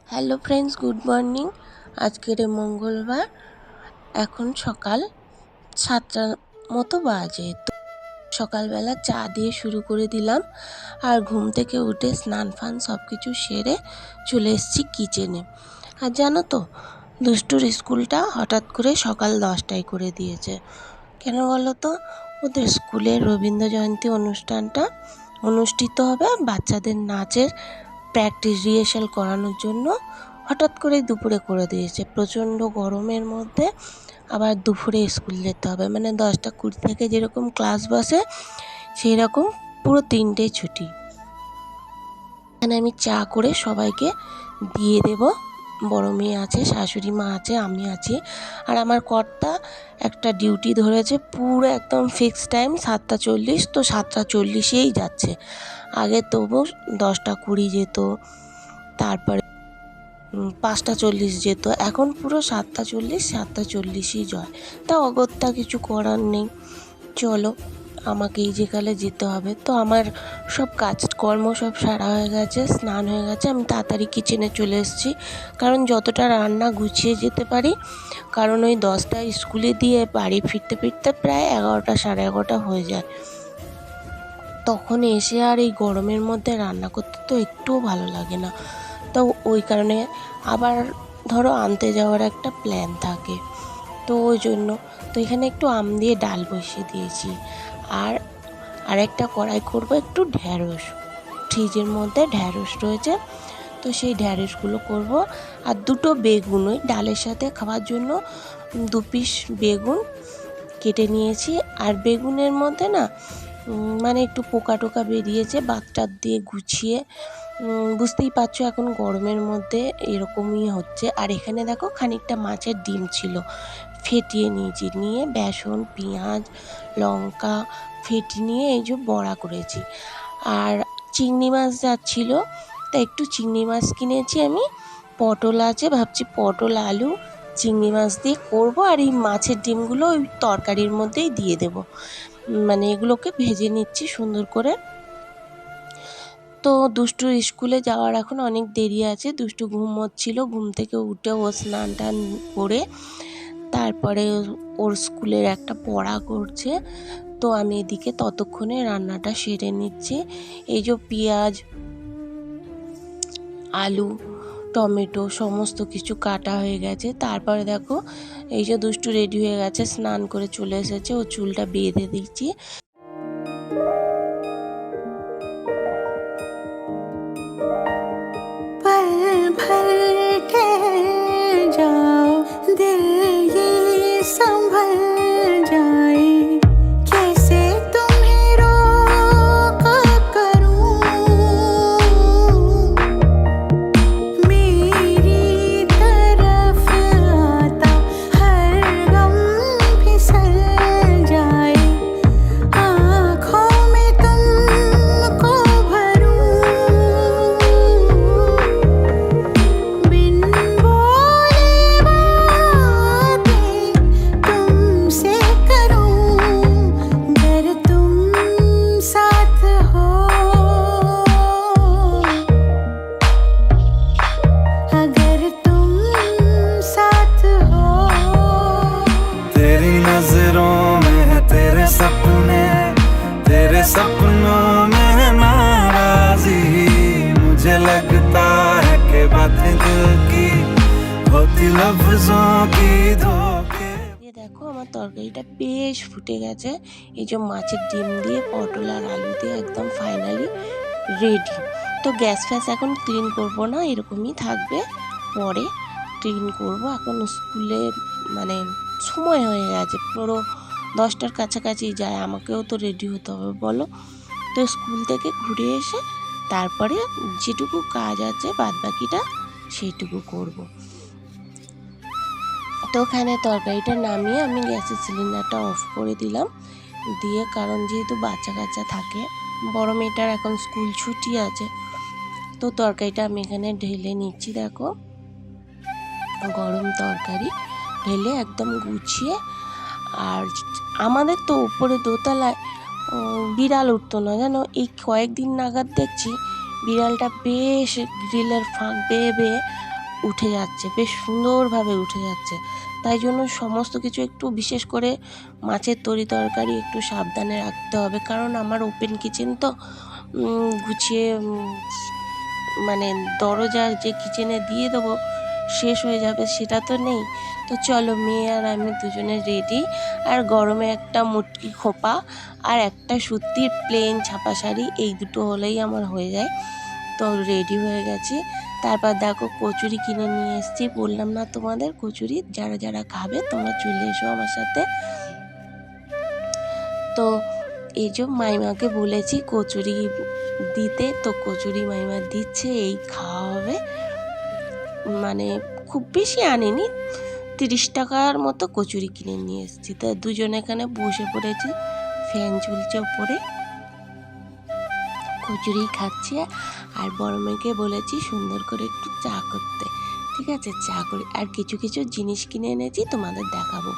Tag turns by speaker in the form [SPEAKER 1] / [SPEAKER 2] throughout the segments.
[SPEAKER 1] Hello friends, good morning. আজকের মঙ্গলবার, এখন সকাল 7টার মতো বাজে। তো সকালবেলা চা দিয়ে শুরু করে দিলাম, আর ঘুম থেকে উঠে স্নান ফান সব কিছু সেরে চলে এসেছি কিচেনে। আর জানো তো, দুষ্টুর স্কুলটা হঠাৎ করে সকাল 10টায় করে দিয়েছে। কেন বলো তো? ওদের স্কুলের রবীন্দ্র জয়ন্তী অনুষ্ঠানটা অনুষ্ঠিত হবে, বাচ্চাদের নাচের প্র্যাকটিস রিহার্সাল করানোর জন্য হঠাৎ করে দুপুরে করে দিয়েছে। প্রচণ্ড গরমের মধ্যে আবার দুপুরে স্কুল যেতে হবে, মানে 10টা 20 থেকে যেরকম ক্লাস বসে সেই রকম পুরো 3টেই ছুটি। এখানে আমি চা করে সবাইকে দিয়ে দেব। বড় মেয়ে আছে, শাশুড়ি মা আছে, আমি আছি। আর আমার কর্তা একটা ডিউটি ধরেছে, পুরো একদম ফিক্স টাইম 7টা 40। তো 7টা 40-এই যাচ্ছে। আগে তবু 10টা 20 যেত, তারপরে 5টা 40 যেত। এখন পুরো 7টা 40 যায়। তা অগত্যা কিছু করার নেই, চলো আমাকেই যেকালে যেতে হবে। তো আমার সব কাজকর্ম সব সারা হয়ে গেছে, স্নান হয়ে গেছে। আমি তাড়াতাড়ি কিচেনে চলে এসেছি, কারণ যতটা রান্না গুছিয়ে যেতে পারি, কারণ ওই 10টায় স্কুলে দিয়ে বাড়ি ফিরতে ফিরতে প্রায় 11টা 11:30 হয়ে যায়। তখন এসে আর এই গরমের মধ্যে রান্না করতে তো একটুও ভালো লাগে না। তো ওই কারণে আবার ধরো আনতে যাওয়ার একটা প্ল্যান থাকে, তো ওই জন্য তো এখানে একটু আম দিয়ে ডাল বসিয়ে দিয়েছি। আর আরেকটা কড়াই করব একটু ঢ্যাঁড়স, ফ্রিজের মধ্যে ঢ্যাঁড়স রয়েছে, তো সেই ঢ্যাঁড়সগুলো করব। আর দুটো বেগুন ওই ডালের সাথে খাওয়ার জন্য 2 পিস বেগুন কেটে নিয়েছি। আর বেগুনের মধ্যে না মানে একটু পোকা টোকা বেরিয়েছে, বাতটার দিয়ে গুছিয়ে, বুঝতেই পারছো এখন গরমের মধ্যে এরকমই হচ্ছে। আর এখানে দেখো খানিকটা মাছের ডিম ছিল, ফেটিয়ে নিয়েছি, নিয়ে বেসন পেঁয়াজ লঙ্কা ফেটিয়ে নিয়ে এই যে বড়া করেছি। আর চিংড়ি মাছ যাচ্ছিল, তা একটু চিংড়ি মাছ কিনেছি আমি। পটল আছে, ভাবছি পটল আলু চিংড়ি মাছ দিয়ে করব। আর এই মাছের ডিমগুলো ওই তরকারির মধ্যেই দিয়ে দেব, মানে এগুলোকে ভেজে নিচ্ছি সুন্দর করে। তো দুষ্টুর স্কুলে যাওয়ার এখন অনেক দেরি আছে। দুষ্টু ঘুমোচ্ছিল, ঘুম থেকে উঠে ও স্নান টান করে তারপরে ওর স্কুলের একটা পড়া করছে। তো আমি এদিকে ততক্ষণে রান্নাটা সেরে নিচ্ছি। এই যে পেঁয়াজ আলু টমেটো সমস্ত কিছু কাটা হয়ে গেছে। তারপরে দেখো এই যে দুষ্টু রেডি হয়ে গেছে, স্নান করে চলে এসেছে। ও চুলটা বেঁধে দিচ্ছি।
[SPEAKER 2] पल भर ठहर जाओ, दिल ये संभल जाए, कैसे तुम्हें रोका करूं, मेरी तरफ आता हर गम फिसल जाए, आँखों में तुमको भरूं, बिन बोले बातें तुमसे करूं, अगर तुम साथ हो, अगर तुम साथ हो।
[SPEAKER 3] तेरी नजरों में है तेरे सपने, तेरे सपनों में है नाराजी, मुझे लगता है कि बातें दिल की होती लफ्जों की धोखे।
[SPEAKER 1] দিয়ে দেখো আমার তরকারিটা বেশ ফুটে গেছে। এই যে মাছের ডিম দিয়ে পটল আর আলু দিয়ে একদম ফাইনালি রেডি। তো গ্যাস ফ্যাস এখন ক্লিন করব না, এরকমই থাকবে, পরে ক্লিন করব। এখন স্কুলে মানে সময় হয়ে গেছে, পুরো 10টার কাছাকাছি যায়, আমাকেও তো রেডি হতে হবে বলো। তো স্কুল থেকে ঘুরে এসে তারপরে যেটুকু কাজ আছে বাদবাকিটা সেইটুকু করব। তো ওখানে তরকারিটা নামিয়ে আমি গ্যাসের সিলিন্ডারটা অফ করে দিলাম, দিয়ে কারণ যেহেতু বাচ্চা কাচ্চা থাকে, বড় মেয়েটার এখন স্কুল ছুটি আছে। তো তরকারিটা আমি এখানে ঢেলে নিচ্ছি। দেখো গরম তরকারি ঢেলে একদম গুছিয়ে। আর আমাদের তো উপরে দোতলায় বিড়াল উঠতো না জানো, এই কয়েকদিন নাগাদ দেখছি বিড়ালটা বেশ গ্রিলের ফাঁক বেয়ে বেয়ে উঠে যাচ্ছে, বেশ সুন্দরভাবে উঠে যাচ্ছে। তাই জন্য সমস্ত কিছু একটু বিশেষ করে মাছের তরকারি একটু সাবধানে রাখতে হবে, কারণ আমার ওপেন কিচেন তো গুছিয়ে মানে দরজার যে কিচেনে দিয়ে দেবো শেষ হয়ে যাবে সেটা তো নেই। তো চলো, মেয়ে আর আমি দুজনে রেডি। আর গরমে একটা মুটকি খোপা আর একটা সুতির প্লেন ছাপা শাড়ি, এই দুটো হলেই আমার হয়ে যায়। তো রেডি হয়ে গেছি। তারপর দেখো কচুরি কিনে নিয়ে এসেছি, বললাম না তোমাদের কচুরি, যারা যারা খাবে তোমরা চলে এসো আমার সাথে। তো এই যে মাইমাকে বলেছি কচুরি দিতে, তো কচুরি মাইমা দিচ্ছে, এই খাওয়া হবে। মানে খুব বেশি আনিনি, 30 টাকার মতো কচুরি কিনে নিয়ে এসেছি। তা দুজনে এখানে বসে পড়েছি, ফ্যান চলছে ওপরে, কচুরি খাচ্ছি। আর বড় মেয়েকে বলেছি সুন্দর করে একটু চা করতে, ঠিক আছে, চা করি। আর কিছু কিছু জিনিস কিনে এনেছি, তোমাদের দেখাবো।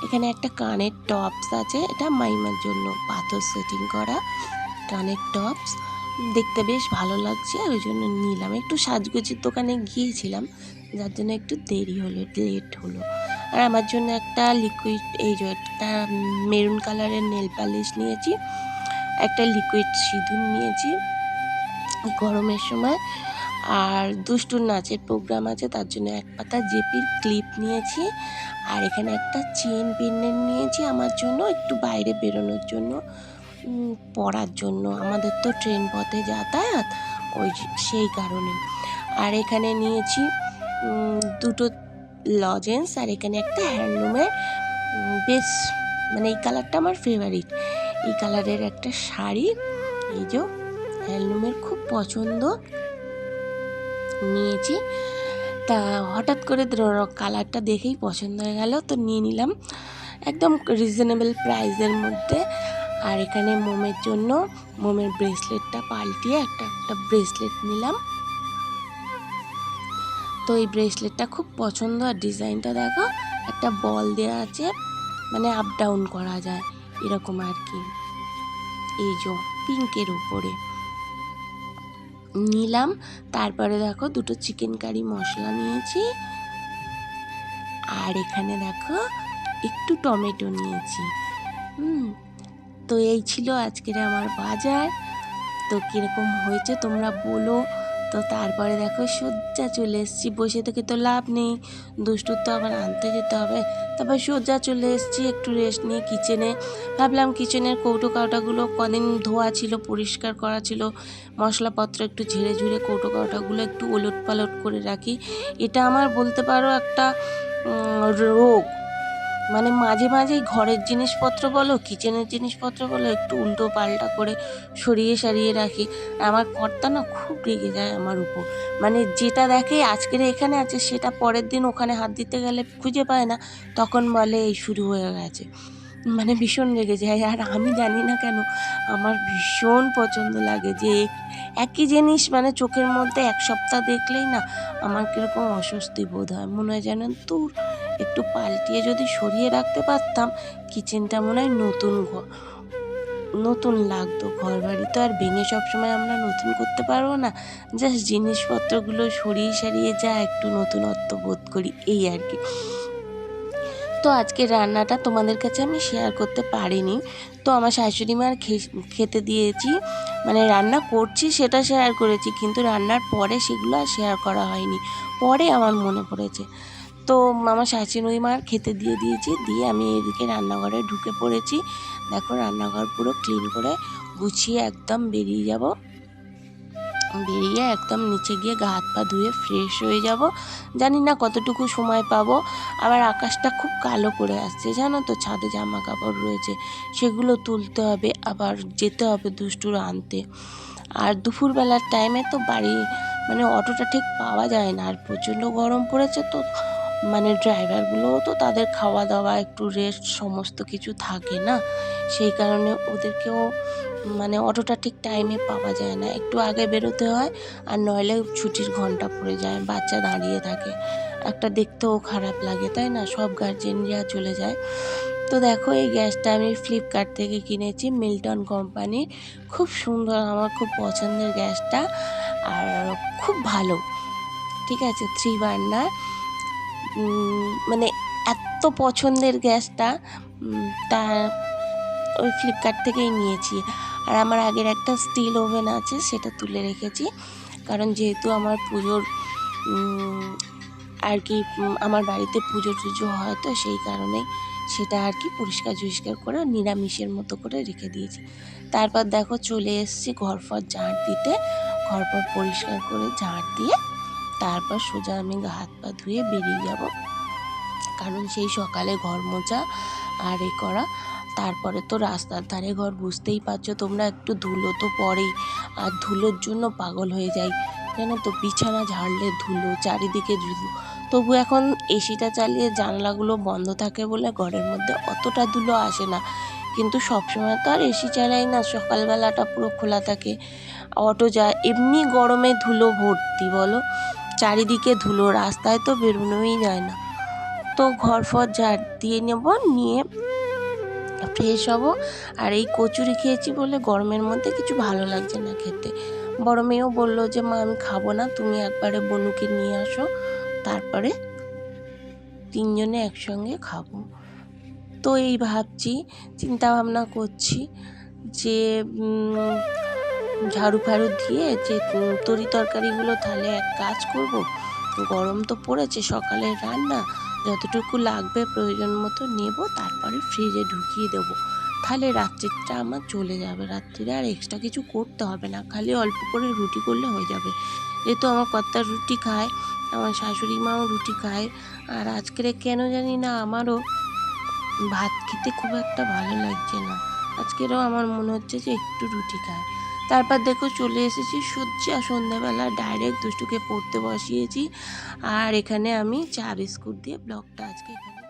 [SPEAKER 1] এখানে একটা কানের টপস আছে, এটা মাইমার জন্য, পাথর সেটিং করা কানের টপস, দেখতে বেশ ভালো লাগছে, ওই জন্য নিলাম। একটু সাজগোজের দোকানে গিয়েছিলাম, যার জন্য একটু দেরি হলো, লেট হলো। আর আমার জন্য একটা লিকুইড, এই যে একটা মেরুন কালারের নেল পালিশ নিয়েছি, একটা লিকুইড সিঁদুর নিয়েছি গরমের সময়। আর দুষ্টুর নাচের প্রোগ্রাম আছে, তার জন্য এক পাতা জেপির ক্লিপ নিয়েছি। আর এখানে একটা চেন পেন্ডেন্ট নিয়েছি আমার জন্য, একটু বাইরে বেরোনোর জন্য, পরার জন্য, আমাদের তো ট্রেন পথে যাতায়াত, সেই কারণে। আর এখানে নিয়েছি দুটো লজেন্স। আর এখানে একটা হ্যান্ডলুমের বেশ মানে এই কালারটা আমার ফেভারিট, এই কালারের একটা শাড়ি, এই যে হ্যান্ডলুমের খুব পছন্দ, নিয়েছি। তা হঠাৎ করে কালারটা দেখেই পছন্দ হয়ে গেল, তো নিয়ে নিলাম একদম রিজনেবল প্রাইসের মধ্যে। আর এখানে মোমের জন্য মোমের ব্রেসলেটটা পাল্টিয়ে একটা ব্রেসলেট নিলাম। তো এই ব্রেসলেটটা খুব পছন্দ, আর ডিজাইনটা দেখো, একটা বল দেওয়া আছে, মানে আপ ডাউন করা যায় এরকম আর কি, এই যে পিঙ্কের উপরে নিলাম। তারপরে দেখো দুটো চিকেন কারি মশলা নিয়েছি। আর এখানে দেখো একটু টমেটো নিয়েছি। তো এই ছিল আজকের আমার বাজার। তো কীরকম হয়েছে তোমরা বলো। তো তারপরে দেখো সোজা চলে এসেছি, বসে থেকে তো লাভ নেই, দুষ্টুর তো আবার আনতে যেতে হবে। তারপর সোজা চলে এসেছি একটু রেস্ট নিয়ে কিচেনে। ভাবলাম কিচেনের কৌটো কাউটাগুলো কদিন ধোয়া ছিল, পরিষ্কার করা ছিল, মশলাপত্র একটু ঝেড়ে ঝুড়ে কৌটো কাউটাগুলো একটু ওলট পালট করে রাখি। এটা আমার বলতে পারো একটা রোগ, মানে মাঝে মাঝেই ঘরের জিনিসপত্র বলো, কিচেনের জিনিসপত্র বলো, একটু উল্টো পাল্টা করে সরিয়ে সারিয়ে রাখি। আমার কর্তা না খুব রেগে যায় আমার উপর, মানে যেটা দেখে আজকের এখানে আছে সেটা পরের দিন ওখানে হাত দিতে গেলে খুঁজে পায় না, তখন বলে এই শুরু হয়ে গেছে, মানে ভীষণ রেগে যায়। আর আমি জানি না কেন আমার ভীষণ পছন্দ লাগে যে একই জিনিস মানে চোখের মধ্যে এক সপ্তাহ দেখলেই না আমার কীরকম অস্বস্তি বোধ হয়, মনে হয় যেন দূর একটু পাল্টিয়ে যদি সরিয়ে রাখতে পারতাম, কিচেনটা মনে হয় নতুন লাগতো। ঘর বাড়ি তো আর ভেঙে সবসময় আমরা নতুন করতে পারবো না, জাস্ট জিনিসপত্রগুলো সরিয়ে সারিয়ে যা একটু নতুনত্ব বোধ করি, এই আর কি। তো আজকে রান্নাটা তোমাদের কাছে আমি শেয়ার করতে পারিনি, তো আমার শাশুড়ি মার খেতে দিয়েছি, মানে রান্না করছি সেটা শেয়ার করেছি, কিন্তু রান্নার পরে সেগুলো আর শেয়ার করা হয়নি, পরে আমার মনে পড়েছে। তো আমার শাশুড়ি মার খেতে দিয়েছি, দিয়ে আমি এদিকে রান্নাঘরে ঢুকে পড়েছি। দেখো রান্নাঘর পুরো ক্লিন করে গুছিয়ে একদম বেরিয়ে একদম নিচে গিয়ে গা হাত পা ধুয়ে ফ্রেশ হয়ে যাব। জানি না কতটুকু সময় পাবো, আবার আকাশটা খুব কালো করে আসছে জানো তো, ছাদে জামা কাপড় রয়েছে সেগুলো তুলতে হবে, আবার যেতে হবে দুষ্টুর আনতে। আর দুপুরবেলার টাইমে তো বাড়ি মানে অটোটা ঠিক পাওয়া যায় না, আর প্রচণ্ড গরম পড়েছে, তো মানে ড্রাইভারগুলোও তো তাদের খাওয়া দাওয়া একটু রেস্ট সমস্ত কিছু থাকে না, সেই কারণে ওদেরকেও মানে অটোটা ঠিক টাইমে পাওয়া যায় না, একটু আগে বেরোতে হয়, আর নইলে ছুটির ঘন্টা পড়ে যায়, বাচ্চা দাঁড়িয়ে থাকে, একটা দেখতেও খারাপ লাগে তাই না, সব গার্জেনরা চলে যায়। তো দেখো এই গ্যাসটা আমি ফ্লিপকার্ট থেকে কিনেছি, মিল্টন কোম্পানির, খুব সুন্দর, আমার খুব পছন্দের গ্যাসটা, আর খুব ভালো, ঠিক আছে, 3 বার্নার। মানে এত পছন্দের গ্যাসটা, তা ওই ফ্লিপকার্ট থেকেই নিয়েছি। আর আমার আগের একটা স্টিল ওভেন আছে, সেটা তুলে রেখেছি, কারণ যেহেতু আমার পুজোর আর কি আমার বাড়িতে পুজো টুজো হয়, তো সেই কারণেই সেটা আর কি পরিষ্কার করে নিরামিষের মতো করে রেখে দিয়েছি। তারপর দেখো চলে এসেছি ঘর ফর ঝাঁট দিতে। ঘর ফর পরিষ্কার করে ঝাঁট দিয়ে তারপর সোজা আমি হাত পা ধুয়ে বেরিয়ে যাব, কারণ সেই সকালে ঘর মোছা আর এ করা। তারপরে তো রাস্তার ধারে ঘর, বুঝতেই পারছো তোমরা, একটু ধুলো তো পড়েই, আর ধুলোর জন্য পাগল হয়ে যাই, জানো তো। বিছানা ঝাড়লে ধুলো, চারিদিকে ধুলো। তবু এখন এসিটা চালিয়ে জানলাগুলো বন্ধ থাকে বলে ঘরের মধ্যে অতটা ধুলো আসে না, কিন্তু সবসময় তো আর এসি চালাই না, সকালবেলাটা পুরো খোলা থাকে, অটো যায়, এমনি গরমে ধুলো ভর্তি, বলো। চারিদিকে ধুলো, রাস্তায় তো বেরোনোই যায় না। তো ঘর ফর ঝাড় দিয়ে নেব, নিয়ে ফ্রেশ হব। আর এই কচুরি খেয়েছি বলে গরমের মধ্যে কিছু ভালো লাগছে না খেতে। বড় মেয়েও বললো যে মা আমি খাবো না, তুমি একবারে বনুকে নিয়ে আসো, তারপরে 3 জনে একসঙ্গে খাবো। তো এই ভাবছি, চিন্তা ভাবনা করছি যে ঝাড়ু ফাড়ু দিয়ে যে তরি তরকারিগুলো, তাহলে এক কাজ করব, গরম তো পড়েছে, সকালের রান্না যতটুকু লাগবে প্রয়োজন মতো নেব, তারপরে ফ্রিজে ঢুকিয়ে দেবো, তাহলে রাত্রিটা আমার চলে যাবে। রাত্রিরে আর এক্সট্রা কিছু করতে হবে না, খালি অল্প করে রুটি করলে হয়ে যাবে। যেহেতু আমার কর্তা রুটি খায়, আমার শাশুড়ি মাও রুটি খায়, আর আজকের কেন জানি না আমারও ভাত খেতে খুব একটা ভালো লাগছে না। আজকেরও আমার মনে হচ্ছে যে একটু রুটি খায়। তারপর দেখো চলে এসেছি সন্ধ্যাবেলা ডাইরেক্ট দুষ্টুকে পড়তে বসিয়েছি, আর এখানে আমি চা বিস্কুট দিয়ে ব্লগটা আজকে এখানে